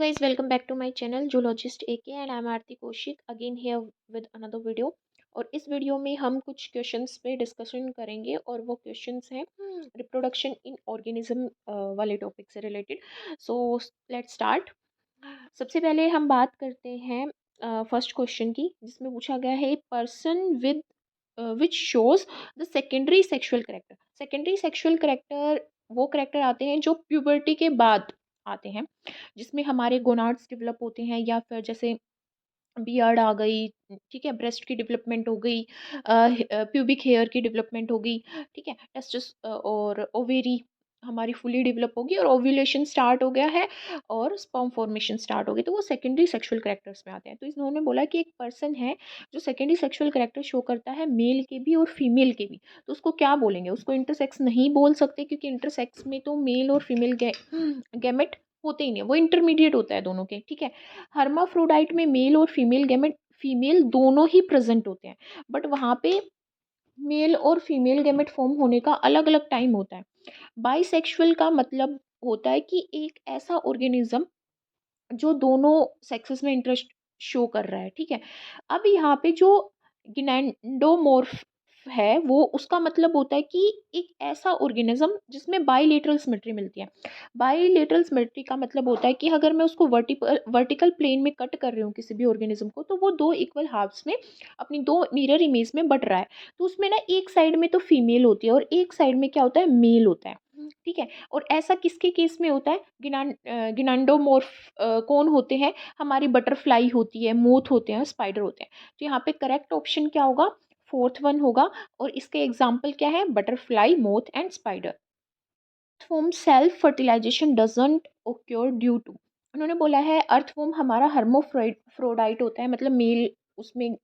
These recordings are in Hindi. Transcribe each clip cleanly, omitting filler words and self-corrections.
Guys, welcome back to my channel zoologist AK and I'm Aarti Kaushik again here with another video। और इस वीडियो में हम कुछ क्वेश्चंस पे डिस्कशन करेंगे और वो क्वेश्चंस हैं रिप्रोडक्शन इन ऑर्गेनिज्म वाले टॉपिक से रिलेटेड। So let's start. सबसे पहले हम बात करते हैं फर्स्ट क्वेश्चन की, जिसमें पूछा गया है person with which shows the secondary sexual character. Secondary sexual character वो करेक्टर आते हैं जो प्यूबर्टी के बाद आते हैं, जिसमें हमारे गोनाड्स डेवलप होते हैं, या फिर जैसे बियर्ड आ गई, ठीक है, ब्रेस्ट की डेवलपमेंट हो गई, प्यूबिक हेयर की डेवलपमेंट हो गई, ठीक है, टेस्टिस और ओवेरी हमारी फुली डेवलप होगी और ओव्यूलेशन स्टार्ट हो गया है और स्पर्म फॉर्मेशन स्टार्ट हो गई, तो वो सेकेंडरी सेक्सुअल कैरेक्टर्स में आते हैं। तो इन्होंने बोला कि एक पर्सन है जो सेकेंडरी सेक्सुअल कैरेक्टर शो करता है मेल के भी और फीमेल के भी, तो उसको क्या बोलेंगे? उसको इंटरसेक्स नहीं बोल सकते, क्योंकि इंटरसेक्स में तो मेल और फीमेल गैमेट होते ही नहीं, वो इंटरमीडिएट होता है दोनों के, ठीक है। हर्माफ्रोडाइट में मेल और फीमेल गैमेट, फीमेल दोनों ही प्रेजेंट होते हैं, बट वहाँ पे मेल और फीमेल गैमेट फॉर्म होने का अलग अलग टाइम होता है। बाइसेक्सुअल का मतलब होता है कि एक ऐसा ऑर्गेनिज्म जो दोनों सेक्सेस में इंटरेस्ट शो कर रहा है, ठीक है। अब यहाँ पे जो गिनैंडोमॉर्फ है, वो उसका मतलब होता है कि एक ऐसा ऑर्गेनिज्म जिसमें बाइलेटरल सिमेट्री मिलती है। बाइलेटरल सिमेट्री का मतलब होता है कि अगर मैं उसको वर्टिकल प्लेन में कट कर रही हूँ किसी भी ऑर्गेनिज्म को, तो वो दो इक्वल हाफ्स में अपनी दो मिरर इमेज में बट रहा है। तो उसमें ना एक साइड में तो फीमेल होती है और एक साइड में क्या होता है, मेल होता है, ठीक है। और ऐसा किसके केस में होता है? गिनांडोमॉर्फ कौन होते हैं? हमारी बटरफ्लाई होती है, मोथ होते हैं, स्पाइडर होते हैं। तो यहाँ पे करेक्ट ऑप्शन क्या होगा? फोर्थ वन होगा। और इसके एग्जाम्पल क्या है? Butterfly, moth and spider. Earthworm self fertilisation doesn't occur due to. उन्होंने बोला है अर्थवॉर्म हमारा हर्मोफ्रोडाइट होता है, मतलब मेल उसमें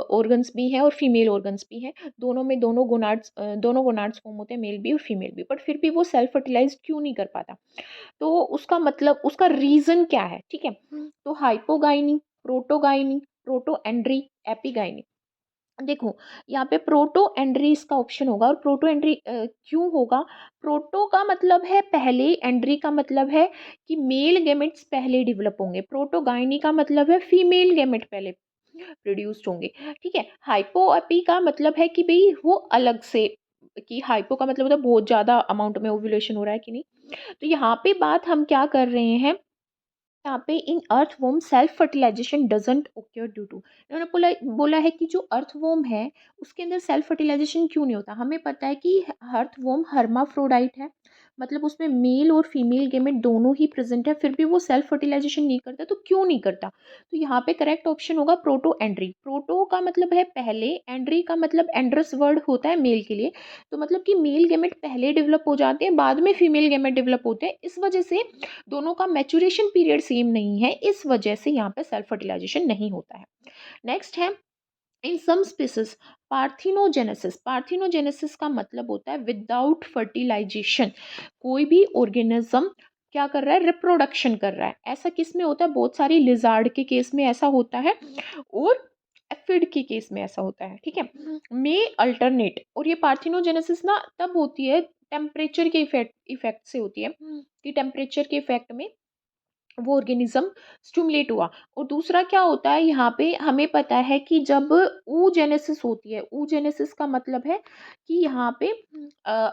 ऑर्गन्स भी हैं और फीमेल ऑर्गन्स भी हैं, दोनों में दोनों गोनाड्स फॉर्म होते हैं, मेल भी और फीमेल भी, बट फिर भी वो सेल्फ फर्टिलाइज क्यों नहीं कर पाता? तो उसका मतलब, उसका रीजन क्या है, ठीक है। तो हाइपोगाइनी, प्रोटोगाइनी, प्रोटोएंड्री, एपिगाइनी। देखो, यहाँ पे प्रोटो एंड्री इसका ऑप्शन होगा। और प्रोटो एंड्री क्यों होगा? प्रोटो का मतलब है पहले, एंड्री का मतलब है कि मेल गैमेट्स पहले डेवलप होंगे, प्रोटोगाइनी का मतलब है फीमेल गैमेट पहले प्रोड्यूस्ड होंगे, ठीक है। हाइपोएपी का मतलब है कि भाई वो अलग से, कि हाइपो का मतलब होता है बहुत ज़्यादा अमाउंट में ओव्यूलेशन हो रहा है कि नहीं। तो यहाँ पे बात हम क्या कर रहे हैं, यहाँ पे in earthworm self fertilisation doesn't occur due to. इन्होंने बोला है कि जो अर्थवॉर्म है उसके अंदर सेल्फ फर्टिलाइजेशन क्यों नहीं होता। हमें पता है कि अर्थवॉर्म हर्माफ्रोडाइट है, मतलब उसमें मेल और फीमेल गैमेट दोनों ही प्रेजेंट है, फिर भी वो सेल्फ फर्टिलाइजेशन नहीं करता। तो क्यों नहीं करता? तो यहाँ पे करेक्ट ऑप्शन होगा प्रोटो एंड्री। प्रोटो का मतलब है पहले, एंड्री का मतलब एंड्रस वर्ड होता है मेल के लिए, तो मतलब कि मेल गैमेट पहले डेवलप हो जाते हैं, बाद में फीमेल गैमेट डेवलप होते हैं। इस वजह से दोनों का मैच्योरेशन पीरियड सेम नहीं है, इस वजह से यहाँ पे सेल्फ फर्टिलाइजेशन नहीं होता है। नेक्स्ट है इन सम स्पीसीज पार्थिनोजेनेसिस। पार्थिनोजेनेसिस का मतलब होता है विदाउट फर्टिलाइजेशन कोई भी ऑर्गेनिज्म क्या कर रहा है? रिप्रोडक्शन कर रहा है। ऐसा किस में होता है? बहुत सारी लिजार्ड के केस में ऐसा होता है और एफिड के केस में ऐसा होता है, ठीक है। में अल्टरनेट, और ये पार्थिनोजेनेसिस ना तब होती है टेम्परेचर के इफेक्ट से होती है, कि टेम्परेचर के इफेक्ट में वो ऑर्गेनिज्म स्टिमुलेट हुआ। और दूसरा क्या होता है, यहाँ पे हमें पता है कि जब oogenesis होती है, oogenesis का मतलब है कि यहाँ पे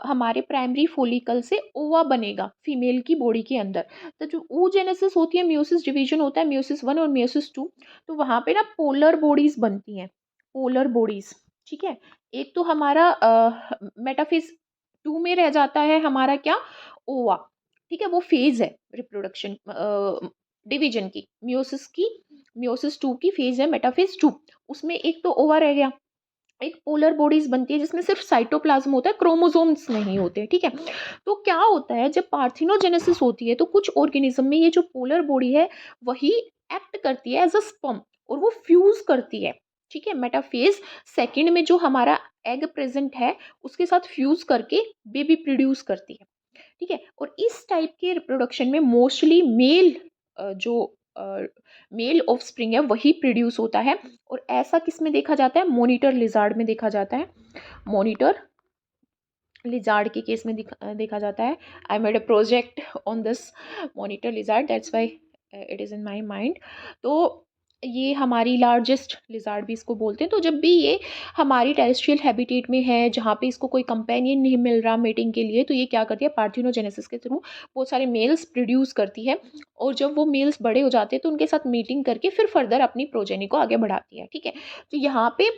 हमारे प्राइमरी फोलिकल से ओवा बनेगा फीमेल की बॉडी के अंदर। तो जो oogenesis होती है, म्यूसिस डिवीजन होता है, म्यूसिस 1 और म्यूसिस 2, तो वहाँ पे ना पोलर बॉडीज बनती हैं, पोलर बॉडीज, ठीक है। एक तो हमारा मेटाफेज 2 में रह जाता है हमारा क्या? ओवा, ठीक है, वो फेज है रिप्रोडक्शन डिवीजन की, म्योसिस 2 की फेज है मेटाफेज 2। उसमें एक तो ओवा रह गया, एक पोलर बॉडीज बनती है जिसमें सिर्फ साइटोप्लाज्म होता है, क्रोमोसोम्स नहीं होते, ठीक है। तो क्या होता है जब पार्थिनोजेनेसिस होती है, तो कुछ ऑर्गेनिज्म में ये जो पोलर बॉडी है वही एक्ट करती है एज अ स्पर्म, और वो फ्यूज करती है, ठीक है। मेटाफेज सेकंड में जो हमारा एग प्रेजेंट है उसके साथ फ्यूज करके बेबी प्रोड्यूस करती है, ठीक है। और इस टाइप के रिप्रोडक्शन में मोस्टली मेल जो मेल ऑफ स्प्रिंग है वही प्रोड्यूस होता है। और ऐसा किस में देखा जाता है? मॉनिटर लिजार्ड में देखा जाता है, मॉनिटर लिजार्ड के केस में देखा जाता है। I made a project on this monitor lizard, that's why it is in my mind. तो ये हमारी लार्जेस्ट लिज़ार्ड भी इसको बोलते हैं। तो जब भी ये हमारी टेरेस्ट्रियल हैबिटेट में है, जहाँ पे इसको कोई कंपेनियन नहीं मिल रहा मेटिंग के लिए, तो ये क्या करती है, पार्थिनोजेनेसिस के थ्रू बहुत सारे मेल्स प्रोड्यूस करती है। और जब वो मेल्स बड़े हो जाते हैं तो उनके साथ मीटिंग करके फिर फर्दर अपनी प्रोजेनी को आगे बढ़ाती है। ठीक है, तो यहाँ पे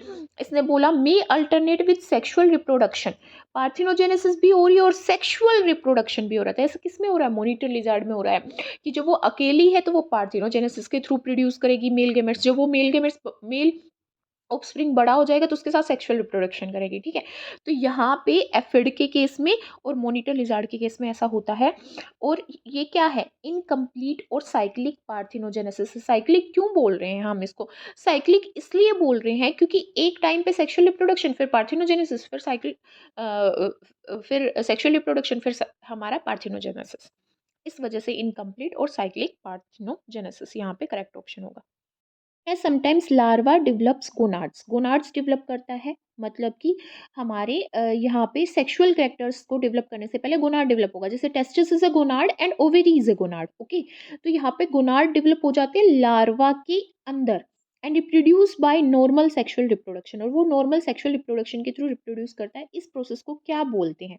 इसने बोला may alternate with sexual reproduction, parthenogenesis भी हो रही है और सेक्सुअल रिप्रोडक्शन भी हो रहा है। ऐसा किस में हो रहा है, मॉनिटर लिजार्ड में हो रहा है कि जब वो अकेली है तो वो पार्थिनोजेनेसिस के थ्रू प्रोड्यूस करेगी मेल गेमेट्स, जब वो मेल ऑफस्प्रिंग बड़ा हो जाएगा तो उसके साथ सेक्सुअल रिप्रोडक्शन करेगी। ठीक है, तो यहाँ पे एफिड के केस में और मॉनिटर लिजार्ड के केस में ऐसा होता है। और ये क्या है, इनकम्प्लीट और साइक्लिक पार्थिनोजेनेसिस। साइक्लिक क्यों बोल रहे हैं हम इसको, साइक्लिक इसलिए बोल रहे हैं क्योंकि एक टाइम पे सेक्सुअल रिप्रोडक्शन, फिर पार्थिनोजेनेसिस, फिर साइक्लिक, फिर सेक्सुअल रिप्रोडक्शन, फिर हमारा पार्थिनोजेनेसिस। इस वजह से इनकम्प्लीट और साइक्लिक पार्थिनोजेनेसिस यहाँ पे करेक्ट ऑप्शन होगा। Sometimes larva develops gonads, gonads develop करता है, मतलब कि हमारे यहाँ पे सेक्सुअल कैरेक्टर्स को डेवलप करने से पहले गोनाड डेवलप होगा। जैसे testis is a gonad and ovary is a gonad. Okay, तो यहाँ पे गोनाड डेवलप हो जाते हैं लार्वा के अंदर and reproduce by normal sexual reproduction, और वो नॉर्मल सेक्सुअल रिप्रोडक्शन के थ्रू रिप्रोड्यूस करता है। इस प्रोसेस को क्या बोलते हैं।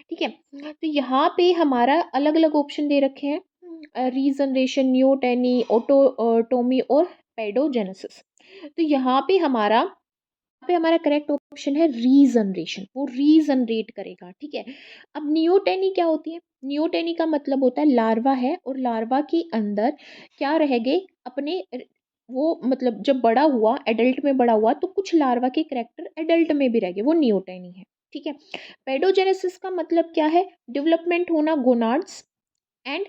ठीक है, तो यहाँ पे हमारा अलग अलग ऑप्शन दे रखे हैं, रीजनरेशन, न्यूटेनी, ऑटोटोमी और पेडोजेनेसिस। तो यहाँ पे हमारा करेक्ट ऑप्शन है रीजनरेशन, वो रीजनरेट करेगा। ठीक है, अब नियोटेनी क्या होती है, नियोटेनी का मतलब होता है लार्वा है और लार्वा के अंदर क्या रहेंगे अपने वो, मतलब जब बड़ा हुआ, एडल्ट में बड़ा हुआ, तो कुछ लार्वा के करेक्टर एडल्ट में भी रहेंगे, वो नियोटेनी है। ठीक है, पेडोजेनेसिस का मतलब क्या है, डेवलपमेंट होना गोनाड्स एंड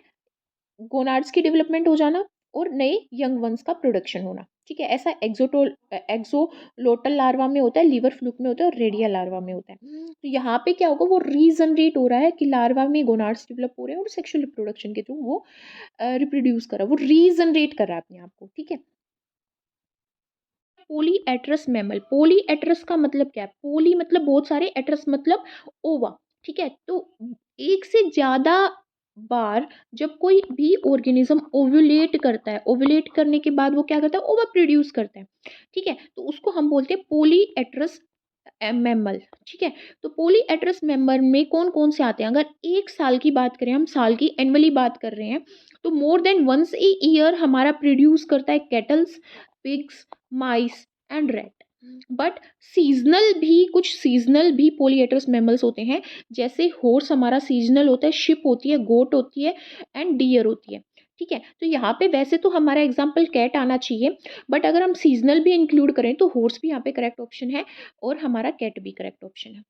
गोनाड्स की डेवलपमेंट हो जाना और नए यंग वंस का प्रोडक्शन होना। ठीक है, ऐसा एक्सोलोटल लार्वा में होता है, लीवर फ्लूक में होता है और रेडियल लार्वा में होता है। तो यहाँ पे क्या होगा, वो रीजनरेट हो रहा है कि लार्वा में गोनाड्स डेवलप हो रहे हैं और सेक्सुअल रिप्रोडक्शन के थ्रू वो रिप्रोड्यूस कर रहा है, वो रीजनरेट कर रहा है अपने आप को। ठीक है, पोलीएट्रस मैमल, पोलीएट्रस का मतलब क्या है, पोली मतलब बहुत सारे, एट्रस मतलब ओवा। ठीक है, तो एक से ज्यादा बार जब कोई भी ऑर्गेनिज्म ओव्यूलेट करता है, ओव्यूलेट करने के बाद वो क्या करता है, ओवा प्रोड्यूस करता है। ठीक है, तो उसको हम बोलते हैं पोलीएट्रस मैमल। ठीक है, तो पोलीएट्रस मैमल में कौन कौन से आते हैं, अगर एक साल की बात करें, हम साल की एनुअली बात कर रहे हैं, तो more than once a year हमारा प्रोड्यूस करता है cattles, pigs, mice and rat. But seasonal भी, कुछ सीजनल भी पोलीएट्रस मैमल्स होते हैं, जैसे हॉर्स हमारा सीजनल होता है, शिप होती है, गोट होती है एंड डियर होती है। ठीक है, तो यहाँ पे वैसे तो हमारा एग्जाम्पल कैट आना चाहिए, बट अगर हम सीजनल भी इंक्लूड करें तो हॉर्स भी यहाँ पे करेक्ट ऑप्शन है और हमारा कैट भी करेक्ट ऑप्शन है।